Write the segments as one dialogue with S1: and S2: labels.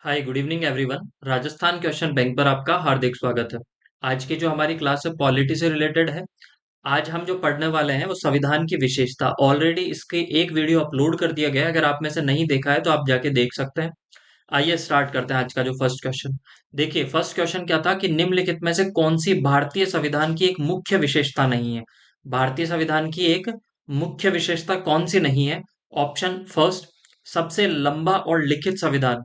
S1: Hi good evening everyone. Rajasthan question bank पर आपका हार्दिक स्वागत है। आज की जो हमारी क्लास है पॉलिटी से रिलेटेड है। आज हम जो पढ़ने वाले हैं वो संविधान की विशेषता। ऑलरेडी इसकी एक वीडियो अपलोड कर दिया गया है, अगर आप में से नहीं देखा है तो आप जाके देख सकते हैं। आइए स्टार्ट करते हैं आज का जो फर्स्ट क्वेश्चन। देखिए फर्स्ट क्वेश्चन क्या था कि निम्नलिखित में से कौन सी भारतीय संविधान की एक मुख्य विशेषता नहीं है। भारतीय संविधान की एक मुख्य विशेषता कौन सी नहीं है। ऑप्शन फर्स्ट, सबसे लंबा और लिखित संविधान,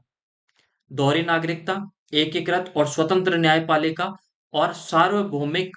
S1: दोहरी नागरिकता, एकीकृत और स्वतंत्र न्यायपालिका और सार्वभौमिक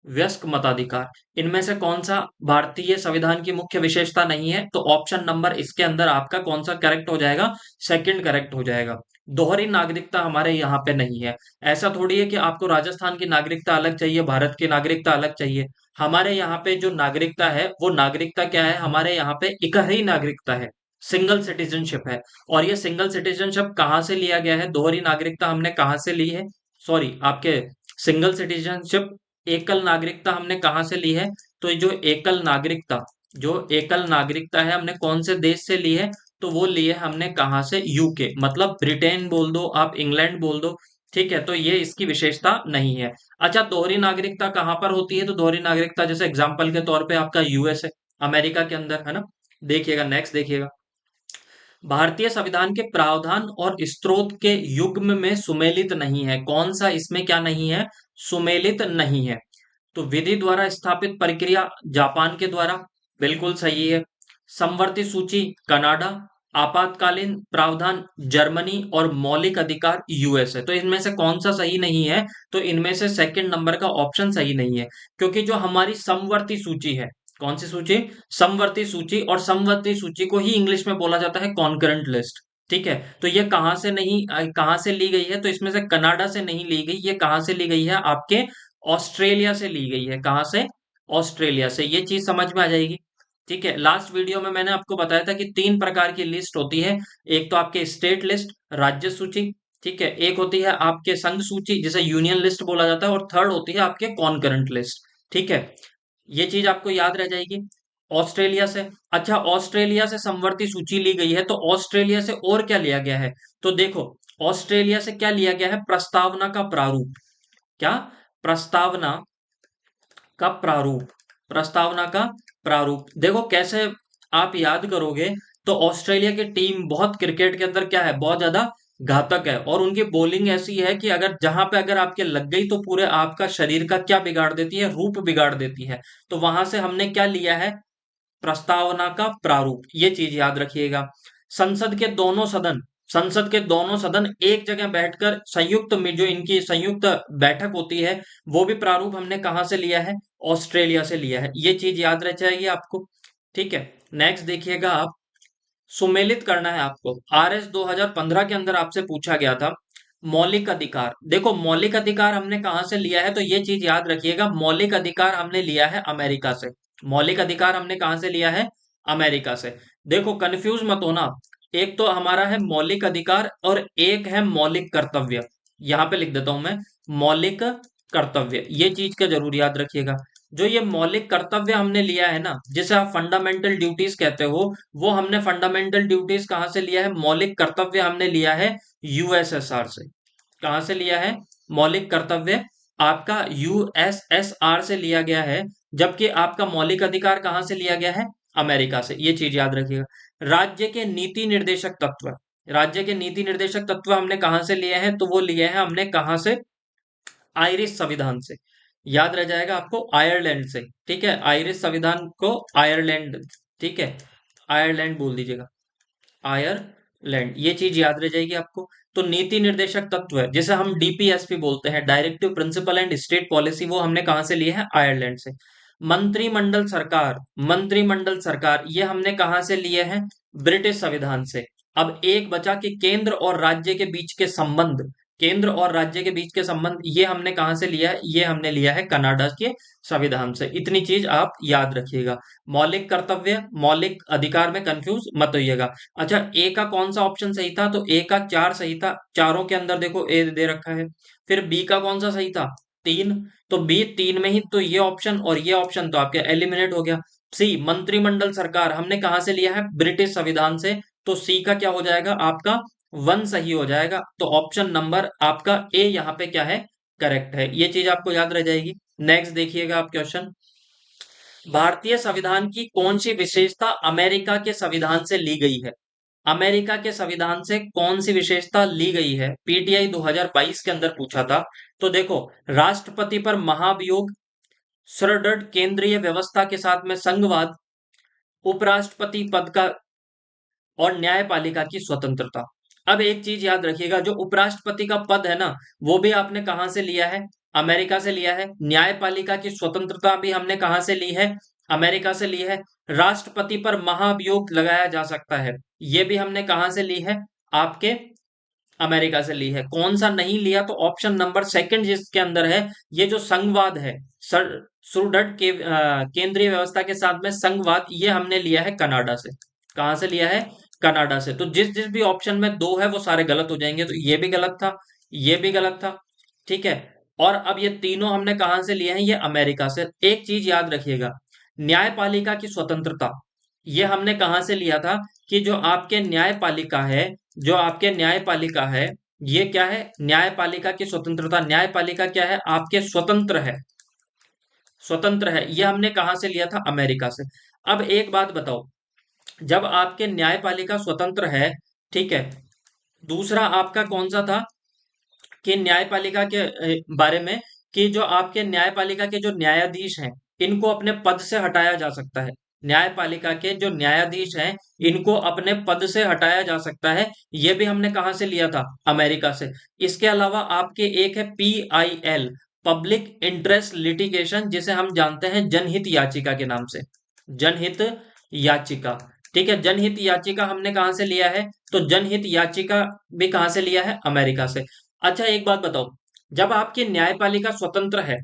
S1: वयस्क मताधिकार। इनमें से कौन सा भारतीय संविधान की मुख्य विशेषता नहीं है? तो ऑप्शन नंबर इसके अंदर आपका कौन सा करेक्ट हो जाएगा? सेकंड करेक्ट हो जाएगा। दोहरी नागरिकता हमारे यहाँ पे नहीं है। ऐसा थोड़ी है कि आपको राजस्थान की नागरिकता अलग चाहिए, भारत की नागरिकता अलग चाहिए। हमारे यहाँ पे जो नागरिकता है वो नागरिकता क्या है? हमारे यहाँ पे एक ही नागरिकता है, सिंगल सिटीजनशिप है। और ये सिंगल सिटीजनशिप कहाँ से लिया गया है? दोहरी नागरिकता हमने कहाँ से ली है? सॉरी, आपके सिंगल सिटीजनशिप, एकल नागरिकता हमने कहाँ से ली है? तो ये जो एकल नागरिकता है हमने कौन से देश से ली है? तो वो ली है हमने कहाँ से? यूके, मतलब ब्रिटेन बोल दो, आप इंग्लैंड बोल दो। ठीक है, तो ये इसकी विशेषता नहीं है। अच्छा, दोहरी नागरिकता कहाँ पर होती है? तो दोहरी नागरिकता जैसे एग्जाम्पल के तौर पे आपका यूएस है, अमेरिका के अंदर है ना। देखिएगा नेक्स्ट, देखिएगा। भारतीय संविधान के प्रावधान और स्रोत के युग्म में सुमेलित नहीं है। कौन सा इसमें क्या नहीं है? सुमेलित नहीं है। तो विधि द्वारा स्थापित प्रक्रिया जापान के द्वारा, बिल्कुल सही है। समवर्ती सूची कनाडा, आपातकालीन प्रावधान जर्मनी और मौलिक अधिकार यूएस है। तो इनमें से कौन सा सही नहीं है? तो इनमें से सेकंड नंबर का ऑप्शन सही नहीं है, क्योंकि जो हमारी समवर्ती सूची है, कौन सी सूची? समवर्ती सूची। और समवर्ती सूची को ही इंग्लिश में बोला जाता है कॉन्करेंट लिस्ट। ठीक है, तो ये कहां से नहीं कहां से ली गई है? तो इसमें से कनाडा से नहीं ली गई, ये कहां से ली गई है? आपके ऑस्ट्रेलिया से ली गई है। कहां से? ऑस्ट्रेलिया से। ये चीज समझ में आ जाएगी। ठीक है, लास्ट वीडियो में मैंने आपको बताया था कि तीन प्रकार की लिस्ट होती है। एक तो आपके स्टेट लिस्ट, राज्य सूची। ठीक है, एक होती है आपके संघ सूची जिसे यूनियन लिस्ट बोला जाता है, और थर्ड होती है आपके कॉन्करेंट लिस्ट। ठीक है, ये चीज आपको याद रह जाएगी। ऑस्ट्रेलिया से, अच्छा ऑस्ट्रेलिया से समवर्ती सूची ली गई है, तो ऑस्ट्रेलिया से और क्या लिया गया है? तो देखो, ऑस्ट्रेलिया से क्या लिया गया है? प्रस्तावना का प्रारूप। क्या? प्रस्तावना का प्रारूप। प्रस्तावना का प्रारूप देखो कैसे आप याद करोगे। तो ऑस्ट्रेलिया की टीम बहुत क्रिकेट के अंदर क्या है? बहुत ज्यादा घातक है, और उनकी बॉलिंग ऐसी है कि अगर जहां पे अगर आपके लग गई तो पूरे आपका शरीर का क्या बिगाड़ देती है? रूप बिगाड़ देती है। तो वहां से हमने क्या लिया है? प्रस्तावना का प्रारूप। ये चीज याद रखिएगा। संसद के दोनों सदन संसद के दोनों सदन एक जगह बैठकर संयुक्त में जो इनकी संयुक्त बैठक होती है, वो भी प्रारूप हमने कहां से लिया है? ऑस्ट्रेलिया से लिया है। ये चीज याद रह जाएगी आपको। ठीक है, नेक्स्ट देखिएगा आप। सुमेलित करना है आपको। आरएस 2015 के अंदर आपसे पूछा गया था मौलिक अधिकार। देखो मौलिक अधिकार हमने कहां से लिया है? तो ये चीज याद रखिएगा, मौलिक अधिकार हमने लिया है अमेरिका से। मौलिक अधिकार हमने कहां से लिया है? अमेरिका से। देखो कंफ्यूज मत होना, एक तो हमारा है मौलिक अधिकार और एक है मौलिक कर्तव्य। यहां पे लिख देता हूं मैं, मौलिक कर्तव्य। ये चीज का जरूर याद रखिएगा। जो ये मौलिक कर्तव्य हमने लिया है ना, जिसे आप फंडामेंटल ड्यूटीज कहते हो, वो हमने फंडामेंटल ड्यूटीज कहां से लिया है? मौलिक कर्तव्य हमने लिया है यूएसएसआर से। कहां से लिया है? मौलिक कर्तव्य आपका यूएसएसआर से लिया गया है। जबकि आपका मौलिक अधिकार कहां से लिया गया है? अमेरिका से। ये चीज याद रखिएगा। राज्य के नीति निर्देशक तत्व, राज्य के नीति निर्देशक तत्व हमने कहां से लिए हैं? तो वो लिए हैं हमने कहां से? आयरिश संविधान से। याद रह जाएगा आपको, आयरलैंड से। ठीक है, आयरिश संविधान को आयरलैंड, ठीक है, आयरलैंड बोल दीजिएगा, आयरलैंड। ये चीज याद रह जाएगी आपको। तो नीति निर्देशक तत्व है जिसे हम डीपीएसपी बोलते हैं, directive principle and state policy, वो हमने कहां से लिए हैं? आयरलैंड से। मंत्रिमंडल सरकार, मंत्रिमंडल सरकार ये हमने कहां से लिए हैं? ब्रिटिश संविधान से। अब एक बचा कि केंद्र और राज्य के बीच के संबंध, केंद्र और राज्य के बीच के संबंध, ये हमने कहां से लिया है? ये हमने लिया है कनाडा के संविधान से। इतनी चीज आप याद रखिएगा। मौलिक कर्तव्य, मौलिक अधिकार में कंफ्यूज मत होइएगा। अच्छा, ए का कौन सा ऑप्शन सही था? तो ए का 4 सही था। चारों के अंदर देखो ए दे रखा है। फिर बी का कौन सा सही था? 3। तो बी 3 में ही तो ये ऑप्शन और ये ऑप्शन तो आपके एलिमिनेट हो गया। सी मंत्रिमंडल सरकार हमने कहां से लिया है? ब्रिटिश संविधान से। तो सी का क्या हो जाएगा आपका? वन सही हो जाएगा। तो ऑप्शन नंबर आपका ए यहाँ पे क्या है, करेक्ट है। ये चीज आपको याद रह जाएगी। नेक्स्ट देखिएगा आप क्वेश्चन, भारतीय संविधान की कौन सी विशेषता अमेरिका के संविधान से ली गई है? अमेरिका के संविधान से कौन सी विशेषता ली गई है, पीटीआई 2022 के अंदर पूछा था। तो देखो, राष्ट्रपति पर महाभियोग, सुदृढ़ केंद्रीय व्यवस्था के साथ में संघवाद, उपराष्ट्रपति पद का और न्यायपालिका की स्वतंत्रता। अब एक चीज याद रखिएगा, जो उपराष्ट्रपति का पद है ना, वो भी आपने कहां से लिया है, अमेरिका से लिया है। न्यायपालिका की स्वतंत्रता भी हमने कहां से ली है, अमेरिका से ली है। राष्ट्रपति पर महाभियोग लगाया जा सकता है, ये भी हमने कहां से ली है, आपके अमेरिका से ली है। कौन सा नहीं लिया, तो ऑप्शन नंबर सेकंड जिसके अंदर है, ये जो संघवाद है, सर सुदृढ़ के केंद्रीय व्यवस्था के साथ में संघवाद, ये हमने लिया है कनाडा से। कहां से लिया है, कनाडा से। तो जिस जिस भी ऑप्शन में दो है वो सारे गलत हो जाएंगे। तो ये भी गलत था, ये भी गलत था, ठीक है। और अब ये तीनों हमने कहां से लिए हैं, ये अमेरिका से। एक चीज याद रखिएगा, न्यायपालिका की स्वतंत्रता, ये हमने कहां से लिया था, कि जो आपके न्यायपालिका है, जो आपके न्यायपालिका है, ये क्या है, न्यायपालिका की स्वतंत्रता, न्यायपालिका क्या है, आपके स्वतंत्र है, स्वतंत्र है। ये हमने कहां से लिया था, अमेरिका से। अब एक बात बताओ, जब आपके न्यायपालिका स्वतंत्र है, ठीक है, दूसरा आपका कौन सा था, कि न्यायपालिका के बारे में, कि जो आपके न्यायपालिका के जो न्यायाधीश हैं, इनको अपने पद से हटाया जा सकता है। न्यायपालिका के जो न्यायाधीश हैं, इनको अपने पद से हटाया जा सकता है। ये भी हमने कहां से लिया था, अमेरिका से। इसके अलावा आपके एक है PIL, पब्लिक इंटरेस्ट लिटिगेशन, जिसे हम जानते हैं जनहित याचिका के नाम से, जनहित याचिका। ठीक है, जनहित याचिका हमने कहां से लिया है, तो जनहित याचिका भी कहां से लिया है, अमेरिका से। अच्छा एक बात बताओ, जब आपकी न्यायपालिका स्वतंत्र है,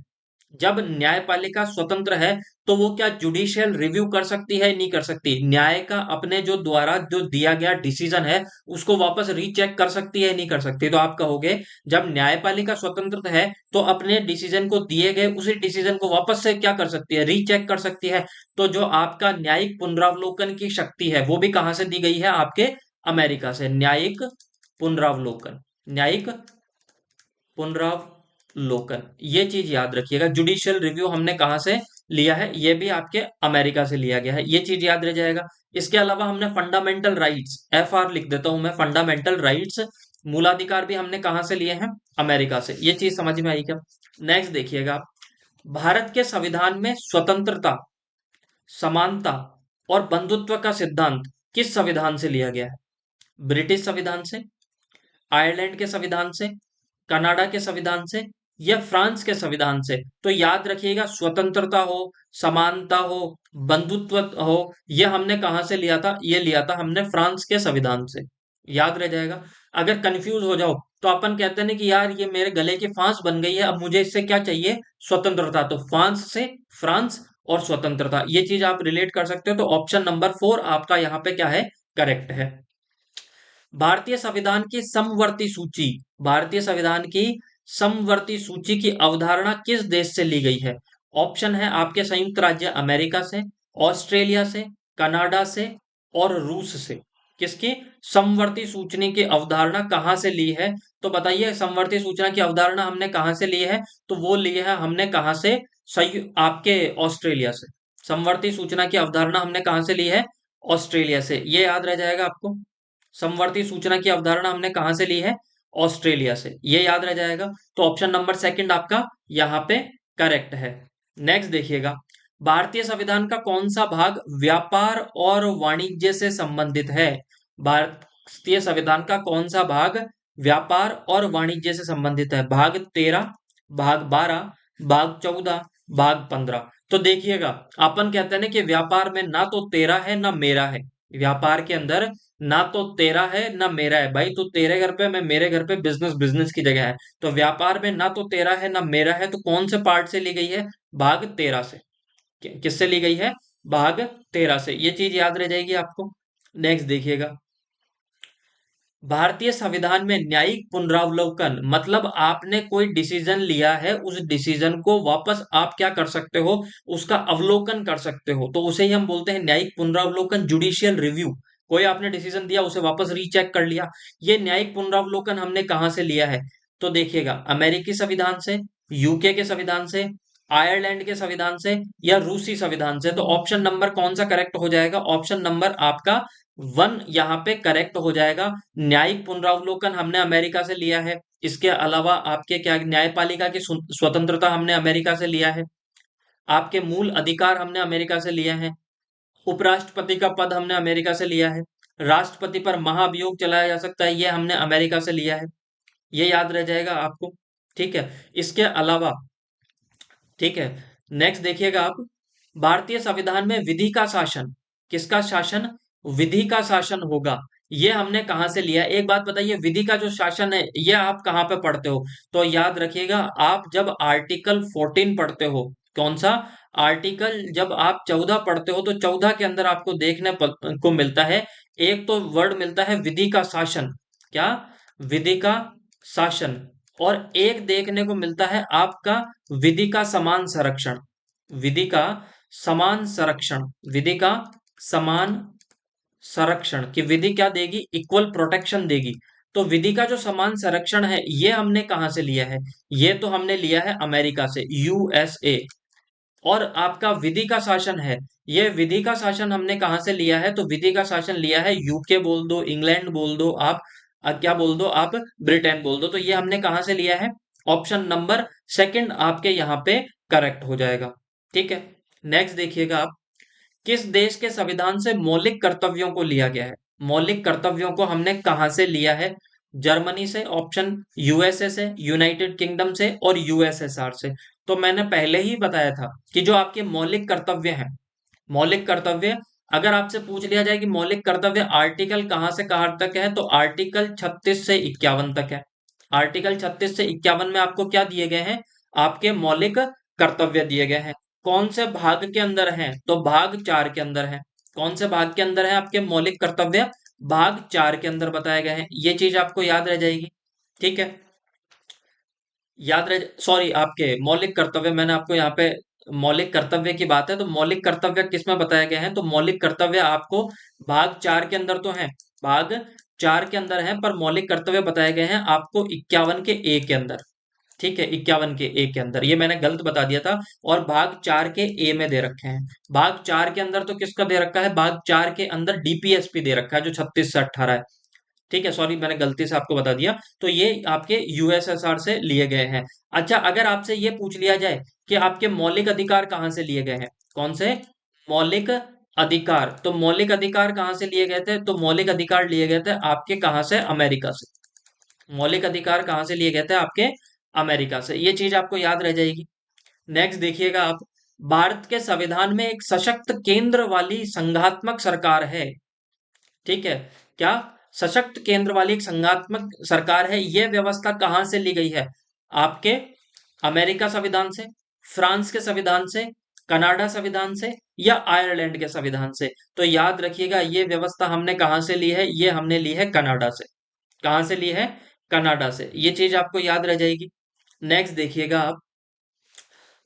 S1: जब न्यायपालिका स्वतंत्र है, तो वो क्या जुडिशियल रिव्यू कर सकती है, नहीं कर सकती, न्याय का अपने जो द्वारा जो दिया गया डिसीजन है, उसको वापस रीचेक कर सकती है, नहीं कर सकती? तो आप कहोगे, जब न्यायपालिका स्वतंत्र है, तो अपने डिसीजन को दिए गए उसी डिसीजन को वापस से क्या कर सकती है, रीचेक कर सकती है। तो जो आपका न्यायिक पुनरावलोकन की शक्ति है, वो भी कहां से दी गई है, आपके अमेरिका से। न्यायिक पुनरावलोकन, न्यायिक पुनरावलोकन, ये चीज याद रखिएगा। जुडिशियल रिव्यू हमने कहां से लिया है, ये भी आपके अमेरिका से लिया गया है, ये चीज याद रह जाएगा। इसके अलावा हमने फंडामेंटल राइट्स, FR लिख देता हूं मैं, फंडामेंटल राइट्स, मूलाधिकार भी हमने कहां से लिए हैं, अमेरिका से। ये चीज समझ में आई क्या? नेक्स्ट देखिएगा आप, भारत के संविधान में स्वतंत्रता, समानता और बंधुत्व का सिद्धांत किस संविधान से लिया गया है? ब्रिटिश संविधान से, आयरलैंड के संविधान से, कनाडा के संविधान से, या फ्रांस के संविधान से? तो याद रखिएगा, स्वतंत्रता हो, समानता हो, बंधुत्व हो, ये हमने कहां से लिया था, ये लिया था हमने फ्रांस के संविधान से। याद रह जाएगा। अगर कंफ्यूज हो जाओ, तो अपन कहते हैं ना कि यार ये मेरे गले की फांस बन गई है, अब मुझे इससे क्या चाहिए, स्वतंत्रता। तो फ्रांस से, फ्रांस और स्वतंत्रता, ये चीज आप रिलेट कर सकते हो। तो ऑप्शन नंबर 4 आपका यहाँ पे क्या है, करेक्ट है। भारतीय संविधान की समवर्ती सूची, भारतीय संविधान की समवर्ती सूची की अवधारणा किस देश से ली गई है? ऑप्शन है आपके संयुक्त राज्य अमेरिका से, ऑस्ट्रेलिया से, कनाडा से और रूस से। किसकी समवर्ती सूचना की अवधारणा कहां से ली है? तो बताइए, समवर्ती सूचना की अवधारणा हमने कहां से ली है? तो वो ली है हमने कहां से, आपके ऑस्ट्रेलिया से। समवर्ती सूचना की अवधारणा हमने कहां से ली है, ऑस्ट्रेलिया से। ये याद रह जाएगा आपको, समवर्ती सूचना की अवधारणा हमने कहां से ली है, ऑस्ट्रेलिया से। ये याद रह जाएगा। तो ऑप्शन नंबर सेकंड आपका यहाँ पे करेक्ट है। नेक्स्ट देखिएगा, भारतीय संविधान का कौन सा भाग व्यापार और वाणिज्य से संबंधित है? भारतीय संविधान का कौन सा भाग व्यापार और वाणिज्य से संबंधित है? भाग 13, भाग 12, भाग 14, भाग 15। तो देखिएगा, अपन कहते हैं ना कि व्यापार में ना तो तेरा है ना मेरा है। व्यापार के अंदर ना तो तेरा है ना मेरा है। भाई, तू तेरे घर पे, मैं मेरे घर पे, बिजनेस बिजनेस की जगह है। तो व्यापार में ना तो तेरा है ना मेरा है, तो कौन से पार्ट से ली गई है, भाग 13 से। किससे ली गई है, भाग 13 से। ये चीज याद रह जाएगी आपको। नेक्स्ट देखिएगा, भारतीय संविधान में न्यायिक पुनरावलोकन मतलब आपने कोई डिसीजन लिया है, उस डिसीजन को वापस आप क्या कर सकते हो, उसका अवलोकन कर सकते हो, तो उसे ही हम बोलते हैं न्यायिक पुनरावलोकन, जुडिशियल रिव्यू। कोई आपने डिसीजन दिया उसे वापस रीचेक कर लिया। ये न्यायिक पुनरावलोकन हमने कहां से लिया है? तो देखिएगा, अमेरिकी संविधान से, यूके के संविधान से, आयरलैंड के संविधान से, या रूसी संविधान से। तो ऑप्शन नंबर कौन सा करेक्ट हो जाएगा? ऑप्शन नंबर आपका 1 यहाँ पे करेक्ट हो जाएगा। न्यायिक पुनरावलोकन हमने अमेरिका से लिया है। इसके अलावा आपके क्या, न्यायपालिका की स्वतंत्रता हमने अमेरिका से लिया है। आपके मूल अधिकार हमने अमेरिका से लिया है। उपराष्ट्रपति का पद हमने अमेरिका से लिया है। राष्ट्रपति पर महाभियोग चलाया जा सकता है, ये हमने अमेरिका से लिया है। ये याद रह जाएगा आपको। ठीक है। इसके अलावा, ठीक है, नेक्स्ट देखिएगा आप, भारतीय संविधान में विधि का शासन, किसका शासन? विधि का शासन होगा। ये हमने कहां से लिया? एक बात बताइए, विधि का जो शासन है ये आप कहां पे पढ़ते हो? तो याद रखिएगा, आप जब आर्टिकल 14 पढ़ते हो, कौन सा आर्टिकल? जब आप 14 पढ़ते हो तो 14 के अंदर आपको देखने को मिलता है, एक तो वर्ड मिलता है विधि का शासन। क्या? विधि का शासन। और एक देखने को मिलता है आपका विधि का समान संरक्षण। विधि का समान संरक्षण, विधि का समान संरक्षण, कि विधि क्या देगी? इक्वल प्रोटेक्शन देगी। तो विधि का जो समान संरक्षण है ये हमने कहां से लिया है? ये तो हमने लिया है अमेरिका से, यूएसए। और आपका विधि का शासन है, ये विधि का शासन हमने कहां से लिया है? तो विधि का शासन लिया है यूके बोल दो, इंग्लैंड बोल दो आप, क्या बोल दो आप, ब्रिटेन बोल दो। तो ये हमने कहां से लिया है? ऑप्शन नंबर सेकंड आपके यहाँ पे करेक्ट हो जाएगा। ठीक है। नेक्स्ट देखिएगा आप, किस देश के संविधान से मौलिक कर्तव्यों को लिया गया है? मौलिक कर्तव्यों को हमने कहां से लिया है? जर्मनी से, ऑप्शन यूएसए से, यूनाइटेड किंगडम से, और यूएसएसआर से। तो मैंने पहले ही बताया था कि जो आपके मौलिक कर्तव्य हैं, मौलिक कर्तव्य, अगर आपसे पूछ लिया जाए कि मौलिक कर्तव्य आर्टिकल कहां से कहां तक है, तो आर्टिकल 36 से 51 तक है। आर्टिकल 36 से 51 में आपको क्या दिए गए हैं? आपके मौलिक कर्तव्य दिए गए हैं। कौन से भाग के अंदर है? तो भाग 4 के अंदर है। कौन से भाग के अंदर है आपके मौलिक कर्तव्य? भाग 4 के अंदर बताए गए हैं। ये चीज आपको याद रह जाएगी। ठीक है। याद रह, सॉरी, आपके मौलिक कर्तव्य, मैंने आपको यहाँ पे मौलिक कर्तव्य की बात है, तो मौलिक कर्तव्य किसमें बताए गए हैं? तो मौलिक कर्तव्य आपको भाग 4 के अंदर तो है, भाग 4 के अंदर है, पर मौलिक कर्तव्य बताए गए हैं आपको 51 के ए के अंदर। ठीक है, 51 के ए के अंदर, ये मैंने गलत बता दिया था, और भाग 4 के ए में दे रखे हैं। भाग 4 के अंदर तो किसका दे रखा है? भाग 4 के अंदर डीपीएसपी दे रखा है, जो 36 से 18 है। ठीक है, सॉरी, मैंने गलती से आपको बता दिया। तो ये आपके यूएसएसआर से लिए गए हैं। अच्छा, अगर आपसे ये पूछ लिया जाए कि आपके मौलिक अधिकार कहाँ से लिए गए हैं, कौन से मौलिक अधिकार, तो मौलिक अधिकार कहाँ से लिए गए थे? तो मौलिक अधिकार लिए गए थे आपके कहाँ से? अमेरिका से। मौलिक अधिकार कहाँ से लिए गए थे? आपके अमेरिका से। ये चीज आपको याद रह जाएगी। नेक्स्ट देखिएगा आप, भारत के संविधान में एक सशक्त केंद्र वाली संघात्मक सरकार है। ठीक है। क्या? सशक्त केंद्र वाली एक संघात्मक सरकार है, यह व्यवस्था कहां से ली गई है? आपके अमेरिका संविधान से, फ्रांस के संविधान से, कनाडा संविधान से, या आयरलैंड के संविधान से। तो याद रखिएगा, ये व्यवस्था हमने कहां से ली है? ये हमने ली है कनाडा से। कहां से ली है? कनाडा से। ये चीज आपको याद रह जाएगी। नेक्स्ट देखिएगा आप,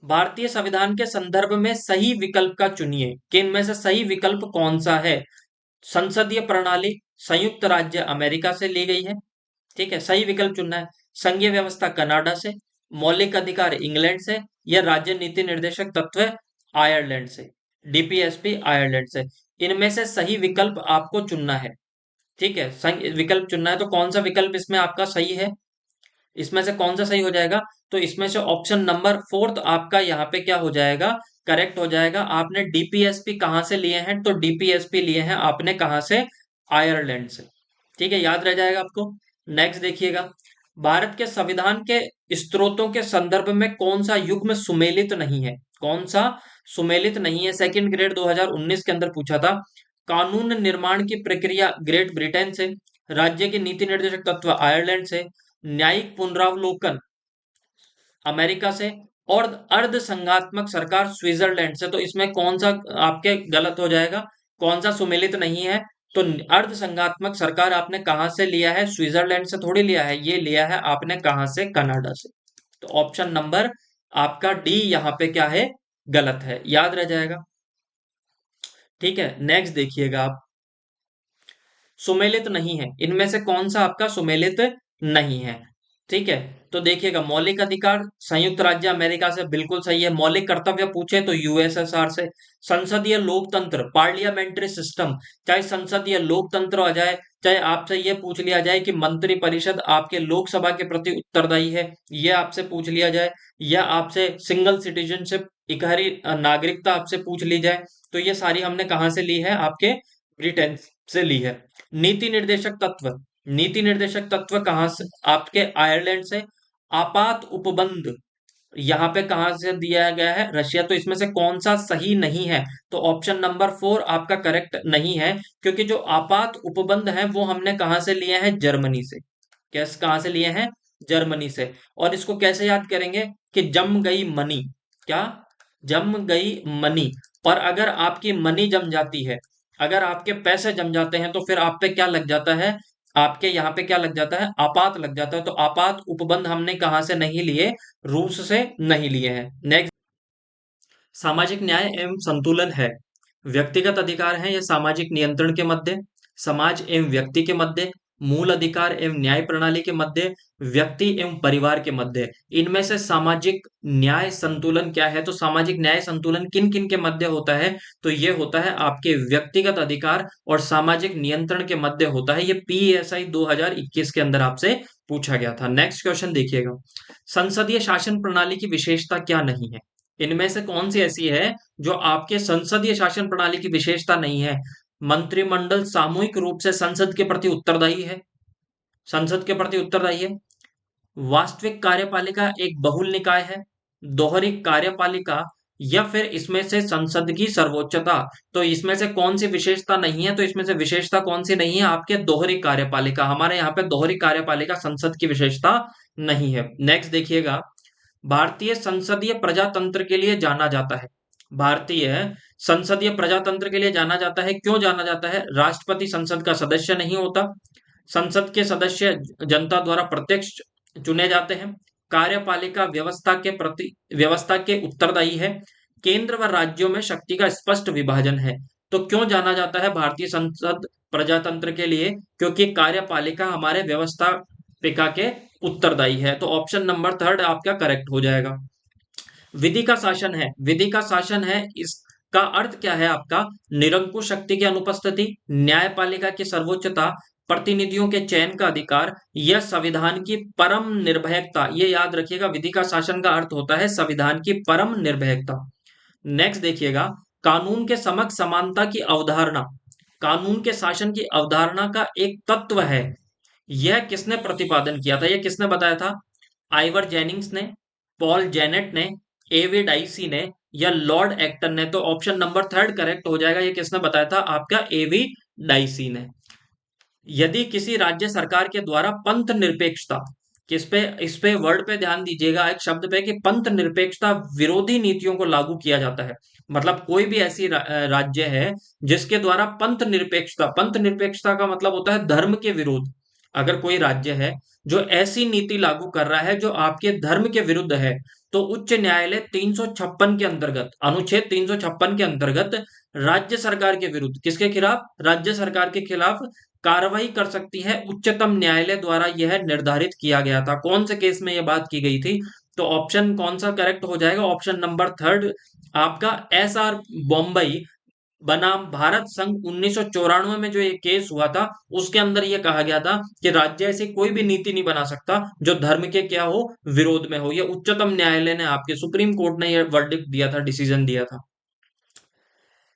S1: भारतीय संविधान के संदर्भ में सही विकल्प का चुनिए, किन में से सही विकल्प कौन सा है? संसदीय प्रणाली संयुक्त राज्य अमेरिका से ली गई है। ठीक है, सही विकल्प चुनना है। संघीय व्यवस्था कनाडा से, मौलिक अधिकार इंग्लैंड से, या राज्य नीति निर्देशक तत्व आयरलैंड से, डीपीएसपी आयरलैंड से। इनमें से सही विकल्प आपको चुनना है। ठीक है, सही विकल्प चुनना है, तो कौन सा विकल्प इसमें आपका सही है? इसमें से कौन सा सही हो जाएगा? तो इसमें से ऑप्शन नंबर 4 आपका यहाँ पे क्या हो जाएगा? करेक्ट हो जाएगा। आपने डीपीएसपी कहाँ से लिए हैं? तो डीपीएसपी लिए हैं आपने कहाँ से? आयरलैंड से। ठीक है, याद रह जाएगा आपको। नेक्स्ट देखिएगा, भारत के संविधान के स्त्रोतों के संदर्भ में कौन सा युग्म सुमेलित नहीं है? कौन सा सुमेलित नहीं है? सेकंड ग्रेड 2019 के अंदर पूछा था। कानून निर्माण की प्रक्रिया ग्रेट ब्रिटेन से, राज्य के नीति निर्देशक तत्व आयरलैंड से, न्यायिक पुनरावलोकन अमेरिका से, और अर्ध संघात्मक सरकार स्विट्जरलैंड से। तो इसमें कौन सा आपके गलत हो जाएगा? कौन सा सुमेलित नहीं है? तो अर्ध संघात्मक सरकार आपने कहां से लिया है? स्विट्जरलैंड से थोड़ी लिया है, ये लिया है आपने कहां से? कनाडा से। तो ऑप्शन नंबर आपका डी यहाँ पे क्या है? गलत है, याद रह जाएगा। ठीक है, नेक्स्ट देखिएगा आप, सुमेलित नहीं है, इनमें से कौन सा आपका सुमेलित नहीं है? ठीक है, तो देखिएगा, मौलिक अधिकार संयुक्त राज्य अमेरिका से बिल्कुल सही है। मौलिक कर्तव्य पूछे तो यूएसएसआर से। संसदीय लोकतंत्र, पार्लियामेंट्री सिस्टम, चाहे संसदीय लोकतंत्र आ जाए, चाहे आपसे ये पूछ लिया जाए कि मंत्री परिषद आपके लोकसभा के प्रति उत्तरदायी है, ये आपसे पूछ लिया जाए, या आपसे सिंगल सिटीजनशिप, इकहरी नागरिकता आपसे पूछ ली जाए, तो ये सारी हमने कहाँ से ली है? आपके ब्रिटेन से ली है। नीति निर्देशक तत्व, नीति निर्देशक तत्व कहाँ से? आपके आयरलैंड से। आपात उपबंध यहाँ पे कहाँ से दिया गया है? रशिया। तो इसमें से कौन सा सही नहीं है? तो ऑप्शन नंबर 4 आपका करेक्ट नहीं है, क्योंकि जो आपात उपबंध है वो हमने कहाँ से लिए हैं? जर्मनी से। कैसे, कहाँ से लिए हैं? जर्मनी से। और इसको कैसे याद करेंगे कि जम गई मनी, क्या? जम गई मनी। और अगर आपकी मनी जम जाती है, अगर आपके पैसे जम जाते हैं, तो फिर आप पे क्या लग जाता है? आपके यहाँ पे क्या लग जाता है? आपात लग जाता है। तो आपात उपबंध हमने कहाँ से नहीं लिए? रूस से नहीं लिए हैं। नेक्स्ट, सामाजिक न्याय एवं संतुलन है, व्यक्तिगत अधिकार है या सामाजिक नियंत्रण के मध्य, समाज एवं व्यक्ति के मध्य, मूल अधिकार एवं न्याय प्रणाली के मध्य, व्यक्ति एवं परिवार के मध्य। इनमें से सामाजिक न्याय संतुलन क्या है? तो सामाजिक न्याय संतुलन किन किन के मध्य होता है? तो ये होता है आपके व्यक्तिगत अधिकार और सामाजिक नियंत्रण के मध्य होता है। ये पीएसआई 2021 के अंदर आपसे पूछा गया था। नेक्स्ट क्वेश्चन देखिएगा, संसदीय शासन प्रणाली की विशेषता क्या नहीं है? इनमें से कौन सी ऐसी है जो आपके संसदीय शासन प्रणाली की विशेषता नहीं है? मंत्रिमंडल सामूहिक रूप से संसद के प्रति उत्तरदायी है, संसद के प्रति उत्तरदायी है। वास्तविक कार्यपालिका एक बहुल निकाय है, दोहरी कार्यपालिका, या फिर इसमें से संसद की सर्वोच्चता। तो इसमें से कौन सी विशेषता नहीं है? तो इसमें से विशेषता कौन सी नहीं है? आपके दोहरी कार्यपालिका। हमारे यहाँ पे दोहरी कार्यपालिका संसद की विशेषता नहीं है। नेक्स्ट देखिएगा, भारतीय संसदीय प्रजातंत्र के लिए जाना जाता है, भारतीय संसदीय प्रजातंत्र के लिए जाना जाता है। क्यों जाना जाता है? राष्ट्रपति संसद का सदस्य नहीं होता, संसद के सदस्य जनता द्वारा प्रत्यक्ष चुने जाते हैं, कार्यपालिका व्यवस्था के उत्तरदायी है, केंद्र व राज्यों में शक्ति का स्पष्ट विभाजन है। तो क्यों जाना जाता है भारतीय संसद प्रजातंत्र के लिए? क्योंकि कार्यपालिका हमारे व्यवस्थापिका के उत्तरदायी है। तो ऑप्शन नंबर 3 आपका करेक्ट हो जाएगा। विधि का शासन है, विधि का शासन है, इसका अर्थ क्या है आपका? निरंकुश शक्ति की अनुपस्थिति, न्यायपालिका की सर्वोच्चता, प्रतिनिधियों के चयन का अधिकार, या संविधान की परम निर्भयता। ये याद रखिएगा, विधि का शासन का अर्थ होता है संविधान की परम निर्भयता। नेक्स्ट देखिएगा, कानून के समक्ष समानता की अवधारणा, कानून के शासन की अवधारणा का एक तत्व है, यह किसने प्रतिपादन किया था? यह किसने बताया था? आइवर जेनिंग्स ने, पॉल जेनेट ने, एवी डाइसी ने, या लॉर्ड एक्टन ने? तो ऑप्शन नंबर 3 करेक्ट हो जाएगा। ये किसने बताया था? आपका एवी डाइसी ने। यदि किसी राज्य सरकार के द्वारा पंथ निरपेक्षता, किस पे? इस पे वर्ड पे ध्यान दीजिएगा, एक शब्द पे, कि पंथ निरपेक्षता विरोधी नीतियों को लागू किया जाता है। मतलब कोई भी ऐसी राज्य है जिसके द्वारा पंथ निरपेक्षता, पंथ निरपेक्षता का मतलब होता है धर्म के विरुद्ध। अगर कोई राज्य है जो ऐसी नीति लागू कर रहा है जो आपके धर्म के विरुद्ध है, तो उच्च न्यायालय 356 के अंतर्गत, अनुच्छेद 356 के अंतर्गत राज्य सरकार के विरुद्ध, किसके खिलाफ? राज्य सरकार के खिलाफ कार्रवाई कर सकती है। उच्चतम न्यायालय द्वारा यह निर्धारित किया गया था। कौन से केस में यह बात की गई थी? तो ऑप्शन कौन सा करेक्ट हो जाएगा? ऑप्शन नंबर 3 आपका एसआर बॉम्बई बनाम भारत संघ 1994 में जो ये केस हुआ था, उसके अंदर ये कहा गया था कि राज्य ऐसी कोई भी नीति नहीं बना सकता जो धर्म के क्या हो? विरोध में हो। ये उच्चतम न्यायालय ने, आपके सुप्रीम कोर्ट ने ये वर्डिक्ट दिया था, डिसीजन दिया था।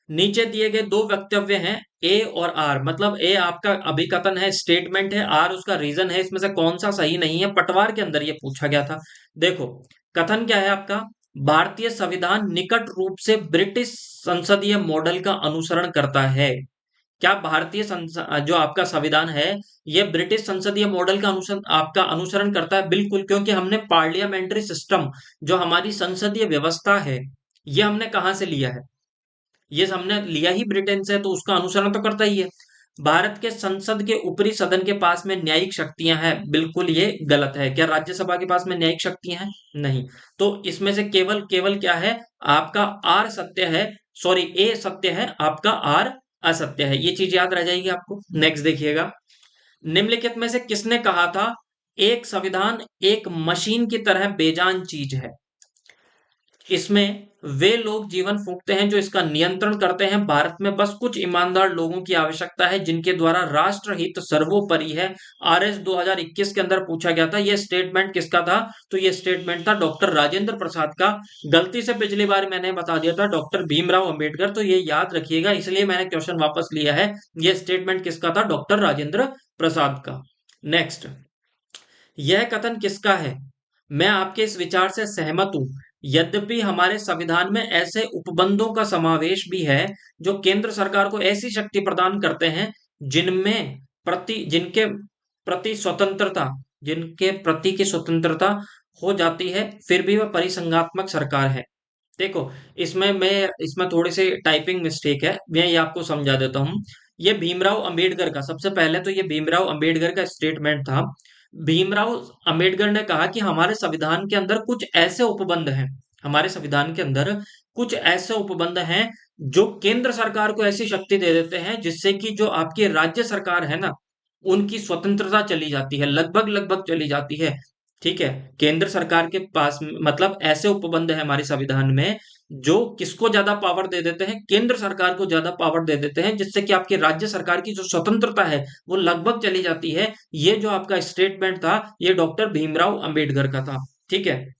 S1: नीचे दिए गए दो वक्तव्य हैं, ए और आर, मतलब ए आपका अभिकथन है, स्टेटमेंट है, आर उसका रीजन है। इसमें से कौन सा सही नहीं है? पटवार के अंदर ये पूछा गया था। देखो, कथन क्या है आपका? भारतीय संविधान निकट रूप से ब्रिटिश संसदीय मॉडल का अनुसरण करता है। क्या भारतीय जो आपका संविधान है, ये ब्रिटिश संसदीय मॉडल का आपका अनुसरण करता है? बिल्कुल, क्योंकि हमने पार्लियामेंट्री सिस्टम, जो हमारी संसदीय व्यवस्था है, ये हमने कहाँ से लिया है? ये हमने लिया ही ब्रिटेन से, तो उसका अनुसरण तो करता ही है। भारत के संसद के ऊपरी सदन के पास में न्यायिक शक्तियां हैं, बिल्कुल ये गलत है। क्या राज्यसभा के पास में न्यायिक शक्तियां हैं? नहीं। तो इसमें से केवल केवल क्या है? आपका आर सत्य है, सॉरी ए सत्य है, आपका आर असत्य है। ये चीज याद रह जाएगी आपको। नेक्स्ट देखिएगा, निम्नलिखित में से किसने कहा था एक संविधान एक मशीन की तरह बेजान चीज है? इसमें वे लोग जीवन फूंकते हैं जो इसका नियंत्रण करते हैं। भारत में बस कुछ ईमानदार लोगों की आवश्यकता है जिनके द्वारा राष्ट्रहित सर्वोपरि है। आरएस 2021 के अंदर पूछा गया था। यह स्टेटमेंट किसका था? तो यह स्टेटमेंट था डॉक्टर राजेंद्र प्रसाद का। गलती से पिछली बार मैंने बता दिया था डॉक्टर भीमराव अंबेडकर, तो ये याद रखिएगा, इसलिए मैंने क्वेश्चन वापस लिया है। यह स्टेटमेंट किसका था? डॉक्टर राजेंद्र प्रसाद का। नेक्स्ट, यह कथन किसका है? मैं आपके इस विचार से सहमत हूं। यद्यपि हमारे संविधान में ऐसे उपबंधों का समावेश भी है जो केंद्र सरकार को ऐसी शक्ति प्रदान करते हैं जिनमें जिनके प्रति स्वतंत्रता जिनके प्रति की स्वतंत्रता हो जाती है, फिर भी वह परिसंघात्मक सरकार है। देखो, इसमें थोड़ी सी टाइपिंग मिस्टेक है, मैं ये आपको समझा देता हूँ। ये भीमराव अंबेडकर का, सबसे पहले तो ये भीमराव अंबेडकर का स्टेटमेंट था। भीमराव अंबेडकर ने कहा कि हमारे संविधान के अंदर कुछ ऐसे उपबंध हैं, हमारे संविधान के अंदर कुछ ऐसे उपबंध हैं जो केंद्र सरकार को ऐसी शक्ति दे देते हैं जिससे कि जो आपकी राज्य सरकार है ना, उनकी स्वतंत्रता चली जाती है, लगभग लगभग चली जाती है। ठीक है, केंद्र सरकार के पास मतलब ऐसे उपबंध है हमारे संविधान में जो किसको ज्यादा पावर दे देते हैं? केंद्र सरकार को ज्यादा पावर दे देते हैं, जिससे कि आपकी राज्य सरकार की जो स्वतंत्रता है वो लगभग चली जाती है। ये जो आपका स्टेटमेंट था ये डॉक्टर भीमराव अंबेडकर का था। ठीक है,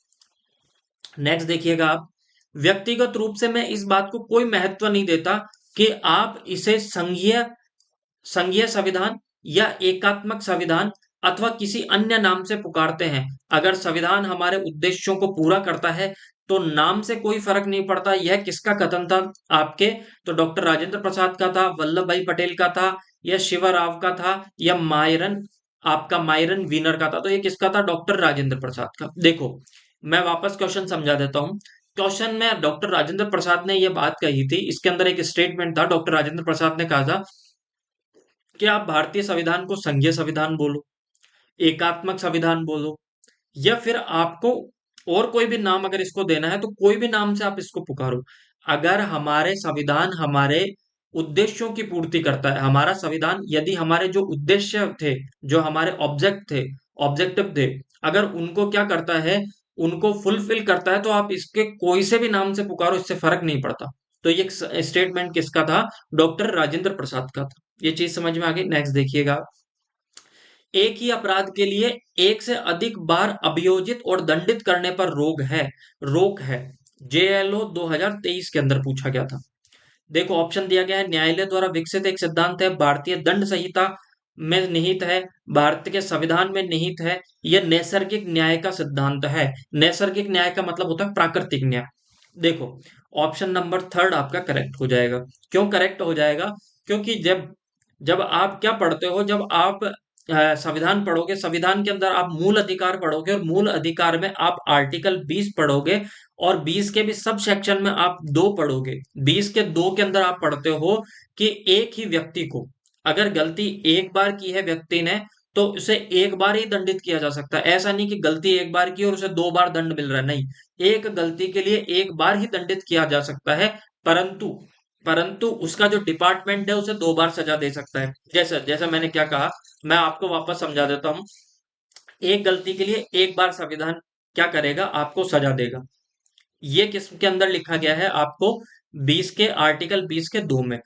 S1: नेक्स्ट देखिएगा आप, व्यक्तिगत रूप से मैं इस बात को कोई महत्व नहीं देता कि आप इसे संघीय संघीय संविधान या एकात्मक संविधान अथवा किसी अन्य नाम से पुकारते हैं। अगर संविधान हमारे उद्देश्यों को पूरा करता है तो नाम से कोई फर्क नहीं पड़ता। यह किसका कथन था आपके? तो डॉक्टर राजेंद्र प्रसाद का था, वल्लभ भाई पटेल का था, या शिवा राव का था, या मायरन वीनर का था? तो ये किसका था? डॉक्टर राजेंद्र प्रसाद का। देखो, मैं वापस क्वेश्चन समझा देता हूँ। क्वेश्चन में डॉक्टर राजेंद्र प्रसाद ने यह बात कही थी, इसके अंदर एक स्टेटमेंट था, डॉक्टर राजेंद्र प्रसाद ने कहा था कि आप भारतीय संविधान को संघीय संविधान बोलो, एकात्मक संविधान बोलो, या फिर आपको और कोई भी नाम अगर इसको देना है तो कोई भी नाम से आप इसको पुकारो। अगर हमारे संविधान हमारे उद्देश्यों की पूर्ति करता है, हमारा संविधान यदि हमारे जो उद्देश्य थे, जो हमारे ऑब्जेक्टिव थे, अगर उनको क्या करता है, उनको फुलफिल करता है, तो आप इसके कोई से भी नाम से पुकारो, इससे फर्क नहीं पड़ता। तो ये स्टेटमेंट किसका था? डॉक्टर राजेंद्र प्रसाद का था। ये चीज समझ में आ गई। नेक्स्ट देखिएगा, एक ही अपराध के लिए एक से अधिक बार अभियोजित और दंडित करने पर रोक है। जेएलओ 2023 के अंदर पूछा गया था। देखो, ऑप्शन दिया गया है, न्यायालय द्वारा विकसित एक सिद्धांत है, भारतीय दंड संहिता में निहित है, भारत के संविधान में निहित है, यह नैसर्गिक न्याय का सिद्धांत है। नैसर्गिक न्याय का मतलब होता है प्राकृतिक न्याय। देखो, ऑप्शन नंबर थर्ड आपका करेक्ट हो जाएगा। क्यों करेक्ट हो जाएगा? क्योंकि जब जब आप क्या पढ़ते हो, जब आप संविधान पढ़ोगे, संविधान के अंदर आप मूल अधिकार पढ़ोगे और मूल अधिकार में आप आर्टिकल 20 पढ़ोगे और 20 के भी सब सेक्शन में आप 2 पढ़ोगे। 20 के 2 के अंदर आप पढ़ते हो कि एक ही व्यक्ति को अगर गलती एक बार की है व्यक्ति ने तो उसे एक बार ही दंडित किया जा सकता है। ऐसा नहीं कि गलती एक बार की और उसे 2 बार दंड मिल रहा है, नहीं, एक गलती के लिए एक बार ही दंडित किया जा सकता है। परंतु परंतु उसका जो डिपार्टमेंट है उसे 2 बार सजा दे सकता है। जैसा जैसा मैंने क्या कहा, मैं आपको वापस समझा देता हूँ। एक गलती के लिए एक बार संविधान क्या करेगा? आपको सजा देगा। ये किसके अंदर लिखा गया है? आपको 20 के आर्टिकल 20 के 2 में।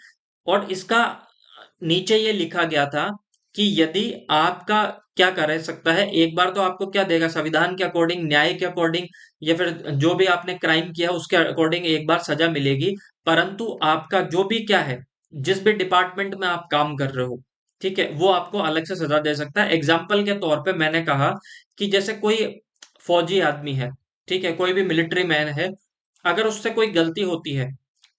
S1: और इसका नीचे ये लिखा गया था कि यदि आपका क्या कर सकता है, एक बार तो आपको क्या देगा? संविधान के अकॉर्डिंग, न्याय के अकॉर्डिंग, या फिर जो भी आपने क्राइम किया उसके अकॉर्डिंग एक बार सजा मिलेगी। परंतु आपका जो भी क्या है, जिस भी डिपार्टमेंट में आप काम कर रहे हो, ठीक है, वो आपको अलग से सजा दे सकता है। एग्जाम्पल के तौर पे मैंने कहा कि जैसे कोई फौजी आदमी है, ठीक है, कोई भी मिलिट्री मैन है, अगर उससे कोई गलती होती है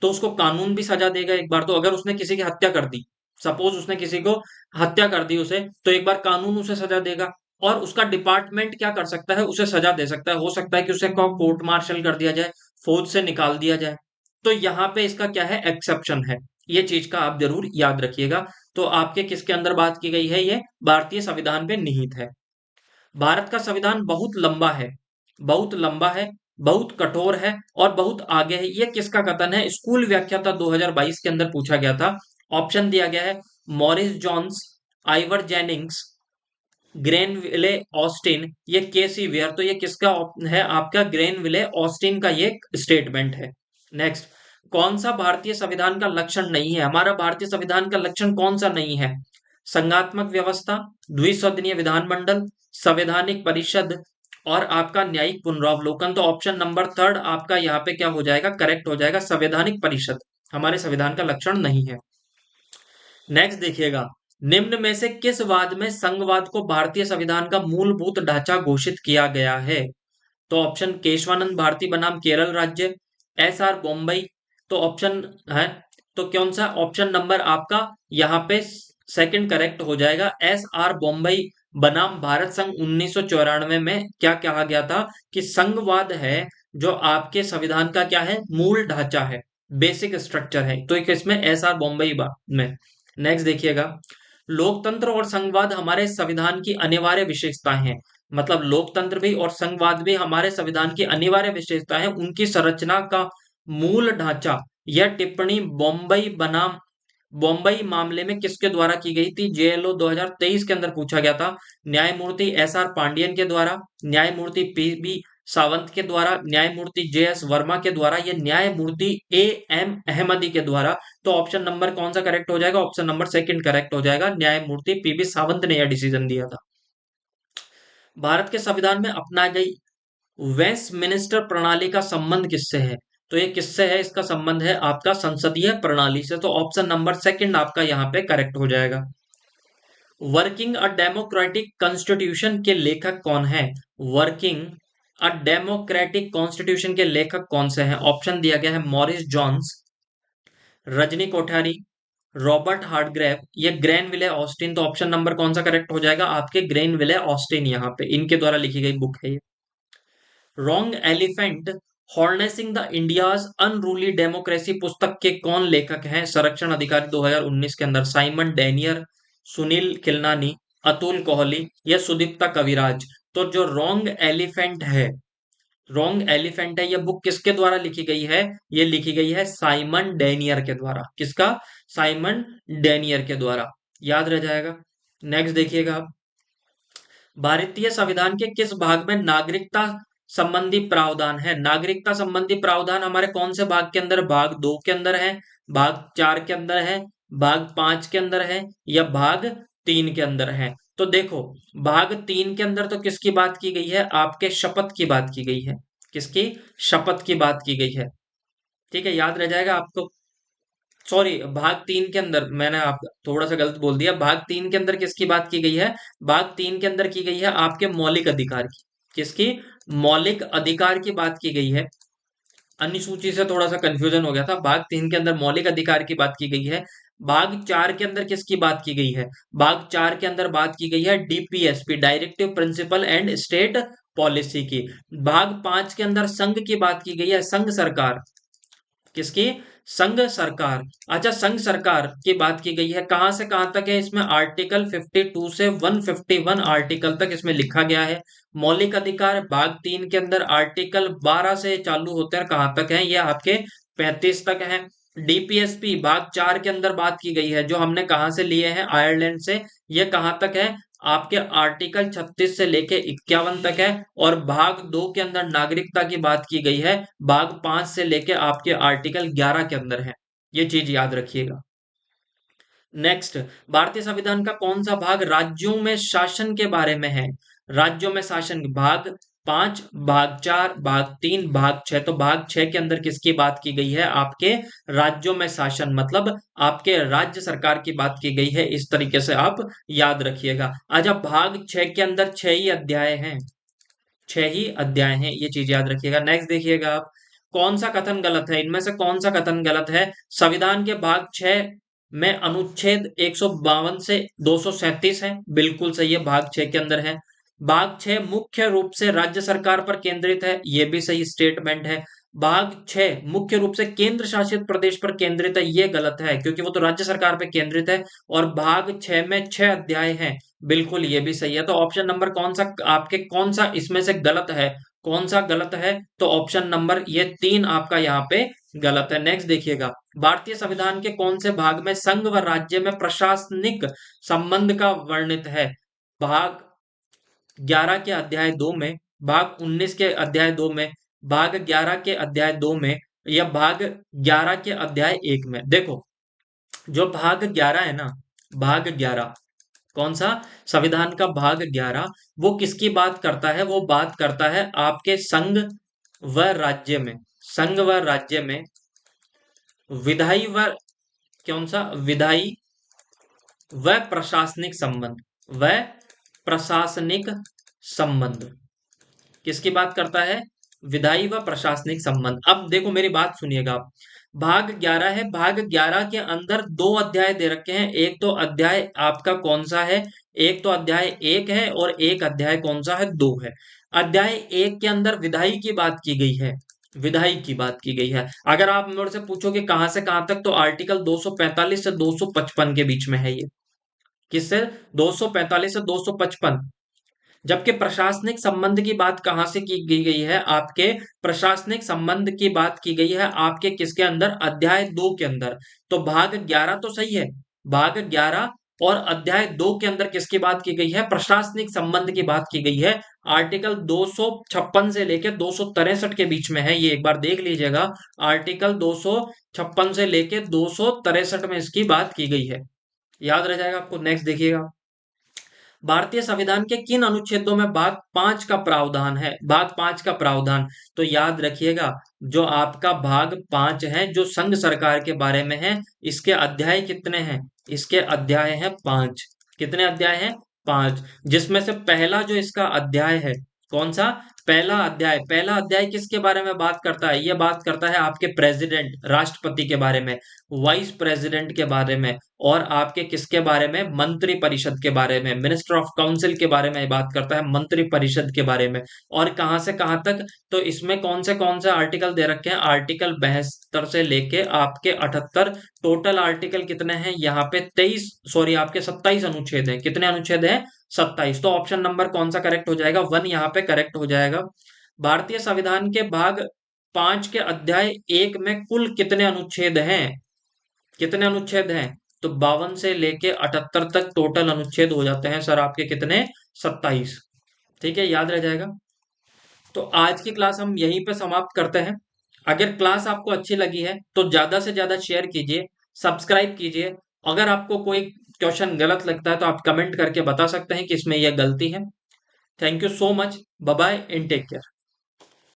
S1: तो उसको कानून भी सजा देगा एक बार। तो अगर उसने किसी की हत्या कर दी, सपोज उसने किसी को हत्या कर दी उसे, तो एक बार कानून उसे सजा देगा। और उसका डिपार्टमेंट क्या कर सकता है? उसे सजा दे सकता है। हो सकता है कि उसे कोर्ट मार्शल कर दिया जाए, फौज से निकाल दिया जाए। तो यहाँ पे इसका क्या है? एक्सेप्शन है। ये चीज का आप जरूर याद रखिएगा। तो आपके किसके अंदर बात की गई है? ये भारतीय संविधान पे निहित है। भारत का संविधान बहुत लंबा है, बहुत लंबा है, बहुत कठोर है और बहुत आगे है। ये किसका कथन है? स्कूल व्याख्याता 2022 के अंदर पूछा गया था ऑप्शन दिया गया है Morris Jones, Ivor Jennings, Granville Austin, ये केसी वेयर। तो ये किसका है आपका? ग्रेनविले ऑस्टिन का ये स्टेटमेंट है। नेक्स्ट, कौन सा भारतीय संविधान का लक्षण नहीं है? हमारा भारतीय संविधान का लक्षण कौन सा नहीं है? संघात्मक व्यवस्था, द्विसदनीय विधानमंडल, संवैधानिक परिषद और आपका न्यायिक पुनरावलोकन। तो ऑप्शन नंबर थर्ड आपका यहाँ पे क्या हो जाएगा? करेक्ट हो जाएगा, संवैधानिक परिषद हमारे संविधान का लक्षण नहीं है। नेक्स्ट देखिएगा, निम्न में से किस वाद में संघवाद को भारतीय संविधान का मूलभूत ढांचा घोषित किया गया है? तो ऑप्शन केशवानंद भारती बनाम केरल राज्य, एस आर बॉम्बई। तो ऑप्शन है, तो कौन सा ऑप्शन नंबर आपका यहाँ पे सेकंड करेक्ट हो जाएगा, एस आर बॉम्बई बनाम भारत संघ 1994 में क्या कहा गया था कि संघवाद है जो आपके संविधान का क्या है? मूल ढांचा है, बेसिक स्ट्रक्चर है। तो एक इसमें एस आर बॉम्बई में। नेक्स्ट देखिएगा, लोकतंत्र और संघवाद हमारे संविधान की अनिवार्य विशेषताएं हैं। मतलब लोकतंत्र भी और संघवाद भी हमारे संविधान की अनिवार्य विशेषता है। उनकी संरचना का मूल ढांचा, यह टिप्पणी बॉम्बई मामले में किसके द्वारा की गई थी? जेएलओ 2023 के अंदर पूछा गया था। न्यायमूर्ति एस आर पांडियन के द्वारा, न्यायमूर्ति पीबी सावंत के द्वारा, न्यायमूर्ति जेएस वर्मा के द्वारा, या न्यायमूर्ति ए एम अहमदी के द्वारा। तो ऑप्शन नंबर कौन सा करेक्ट हो जाएगा? ऑप्शन नंबर सेकंड करेक्ट हो जाएगा, न्यायमूर्ति पीबी सावंत ने यह डिसीजन दिया था। भारत के संविधान में अपनाई गई वेस्टमिनिस्टर प्रणाली का संबंध किससे है? तो ये किससे है? इसका संबंध है आपका संसदीय प्रणाली से। तो ऑप्शन नंबर सेकंड आपका यहाँ पे करेक्ट हो जाएगा। वर्किंग अ डेमोक्रेटिक कॉन्स्टिट्यूशन के लेखक कौन है? वर्किंग अ डेमोक्रेटिक कॉन्स्टिट्यूशन के लेखक कौन से हैं? ऑप्शन दिया गया है Morris Jones, Rajni Kothari, Robert Hardgrave, ये ग्रेनविले ऑस्टिन। तो ऑप्शन नंबर कौन सा करेक्ट हो जाएगा? आपके ग्रेनविले ऑस्टिन, यहाँ पे इनके द्वारा लिखी गई बुक है ये। Wrong elephant harnessing the India's unruly democracy पुस्तक के कौन लेखक हैं? संरक्षण अधिकारी 2019 के अंदर साइमन डेनियर, सुनील खिलनानी, अतुल कोहली या सुदीप्ता कविराज। तो जो रॉन्ग एलिफेंट है, ये बुक किसके द्वारा लिखी गई है? ये लिखी गई है साइमन डेनियर के द्वारा। किसका? साइमन डेनियर के द्वारा, याद रह जाएगा। नेक्स्ट देखिएगा, भारतीय संविधान के किस भाग में नागरिकता संबंधी प्रावधान है? नागरिकता संबंधी प्रावधान हमारे कौन से भाग के अंदर? भाग 2 के अंदर है, भाग 4 के अंदर है, भाग 5 के अंदर है, या भाग 3 के अंदर है? तो देखो, भाग 3 के अंदर तो किसकी बात की गई है? आपके शपथ की बात की गई है। किसकी? शपथ की बात की गई है। ठीक है, याद रह जाएगा आपको। सॉरी, भाग 3 के अंदर मैंने आप थोड़ा सा गलत बोल दिया। भाग 3 के अंदर किसकी बात की गई है? भाग 3 के अंदर की गई है आपके मौलिक अधिकार की। किसकी? मौलिक अधिकार की बात की गई है। अनुसूची से थोड़ा सा कंफ्यूजन हो गया था। भाग 3 के अंदर मौलिक अधिकार की बात की गई है। भाग 4 के अंदर किसकी बात की गई है? भाग 4 के अंदर बात की गई है DPSP, directive principle and state policy की। भाग 5 के अंदर संघ की बात की गई है, संघ सरकार। किसकी? संघ सरकार। अच्छा, संघ सरकार की बात की गई है, कहां से कहां तक है? इसमें आर्टिकल 52 से 151 आर्टिकल तक इसमें लिखा गया है। मौलिक अधिकार भाग 3 के अंदर आर्टिकल 12 से चालू होते हैं, कहां तक है? ये आपके 35 तक है। डीपीएसपी भाग 4 के अंदर बात की गई है, जो हमने कहां से लिए हैं? आयरलैंड से। ये कहां तक है? आपके आर्टिकल 36 से लेके 51 तक है। और भाग 2 के अंदर नागरिकता की बात की गई है, भाग 5 से लेके आपके आर्टिकल 11 के अंदर है। ये चीज याद रखिएगा। नेक्स्ट, भारतीय संविधान का कौन सा भाग राज्यों में शासन के बारे में है? राज्यों में शासन, भाग 5, भाग 4, भाग 3, भाग 6। तो भाग 6 के अंदर किसकी बात की गई है? आपके राज्यों में शासन, मतलब आपके राज्य सरकार की बात की गई है। इस तरीके से आप याद रखिएगा। अच्छा, भाग 6 के अंदर 6 ही अध्याय हैं, 6 ही अध्याय हैं, ये चीज याद रखिएगा। नेक्स्ट देखिएगा आप, कौन सा कथन गलत है? इनमें से कौन सा कथन गलत है? संविधान के भाग 6 में अनुच्छेद 152 से 237 है, बिल्कुल सही है, भाग 6 के अंदर है। भाग 6 मुख्य रूप से राज्य सरकार पर केंद्रित है, ये भी सही स्टेटमेंट है। भाग 6 मुख्य रूप से केंद्र शासित प्रदेश पर केंद्रित है, ये गलत है, क्योंकि वो तो राज्य सरकार पर केंद्रित है। और भाग 6 में 6 अध्याय हैं, बिल्कुल ये भी सही है। तो ऑप्शन नंबर कौन सा आपके, कौन सा इसमें से गलत है? कौन सा गलत है? तो ऑप्शन नंबर ये 3 आपका यहाँ पे गलत है। नेक्स्ट देखिएगा, भारतीय संविधान के कौन से भाग में संघ व राज्य में प्रशासनिक संबंध का वर्णित है? भाग 11 के अध्याय 2 में, भाग 19 के अध्याय 2 में, भाग 11 के अध्याय 2 में, या भाग 11 के अध्याय 1 में? देखो, जो भाग 11 है ना, भाग 11 कौन सा? संविधान का भाग 11 वो किसकी बात करता है? वो बात करता है आपके संघ व राज्य में, संघ व राज्य में विधायी व कौन सा? विधायी व प्रशासनिक संबंध, व प्रशासनिक संबंध किसकी बात करता है? विधायी व प्रशासनिक संबंध। अब देखो मेरी बात सुनिएगा आप, भाग 11 है, भाग 11 के अंदर दो अध्याय दे रखे हैं। एक तो अध्याय आपका कौन सा है? एक तो अध्याय 1 है और एक अध्याय कौन सा है? 2 है। अध्याय 1 के अंदर विधायी की बात की गई है, विधायी की बात की गई है। अगर आप मेरे से पूछोगे कहां से कहां तक, तो आर्टिकल 245 से 255 के बीच में है ये। किससे? 245 से 255। जबकि प्रशासनिक संबंध की बात कहां से की गई है? आपके प्रशासनिक संबंध की बात की गई है आपके किसके अंदर? अध्याय 2 के अंदर। तो भाग 11 तो सही है, भाग 11 और अध्याय 2 के अंदर किसकी बात की गई है? प्रशासनिक संबंध की बात की गई है। आर्टिकल 256 से लेकर 263 के बीच में है, ये एक बार देख लीजिएगा। आर्टिकल 256 से लेकर 263 में इसकी बात की गई है, याद रह जाएगा आपको। नेक्स्ट देखिएगा, भारतीय संविधान के किन अनुच्छेदों में भाग 5 का प्रावधान है? भाग 5 का प्रावधान, तो याद रखिएगा, जो आपका भाग 5 है जो संघ सरकार के बारे में है, इसके अध्याय कितने हैं? इसके अध्याय हैं 5। कितने अध्याय हैं? 5। जिसमें से पहला जो इसका अध्याय है, कौन सा? पहला अध्याय, पहला अध्याय किसके बारे में बात करता है? यह बात करता है आपके प्रेसिडेंट, राष्ट्रपति के बारे में, वाइस प्रेसिडेंट के बारे में, और आपके किसके बारे में? मंत्री परिषद के बारे में, मिनिस्टर ऑफ काउंसिल के बारे में बात करता है, मंत्री परिषद के बारे में। और कहां से कहां तक? तो इसमें कौन से आर्टिकल दे रखे हैं? आर्टिकल 72 से लेके आपके 78। टोटल आर्टिकल कितने हैं यहाँ पे? 23, सॉरी आपके 27 अनुच्छेद हैं। कितने अनुच्छेद हैं? 27। तो ऑप्शन नंबर कौन सा करेक्ट हो जाएगा? 1 यहाँ पे करेक्ट हो जाएगा। भारतीय संविधान के भाग 5 के अध्याय 1 में कुल कितने अनुच्छेद हैं? कितने अनुच्छेद हैं? तो 52 से लेके 78 तक टोटल अनुच्छेद हो जाते हैं सर आपके कितने? 27। ठीक है, याद रह जाएगा। तो आज की क्लास हम यहीं पे समाप्त करते हैं। अगर क्लास आपको अच्छी लगी है तो ज्यादा से ज्यादा शेयर कीजिए, सब्सक्राइब कीजिए। अगर आपको कोई क्वेश्चन गलत लगता है तो आप कमेंट करके बता सकते हैं कि इसमें यह गलती है। Thank you so much, bye bye and take care.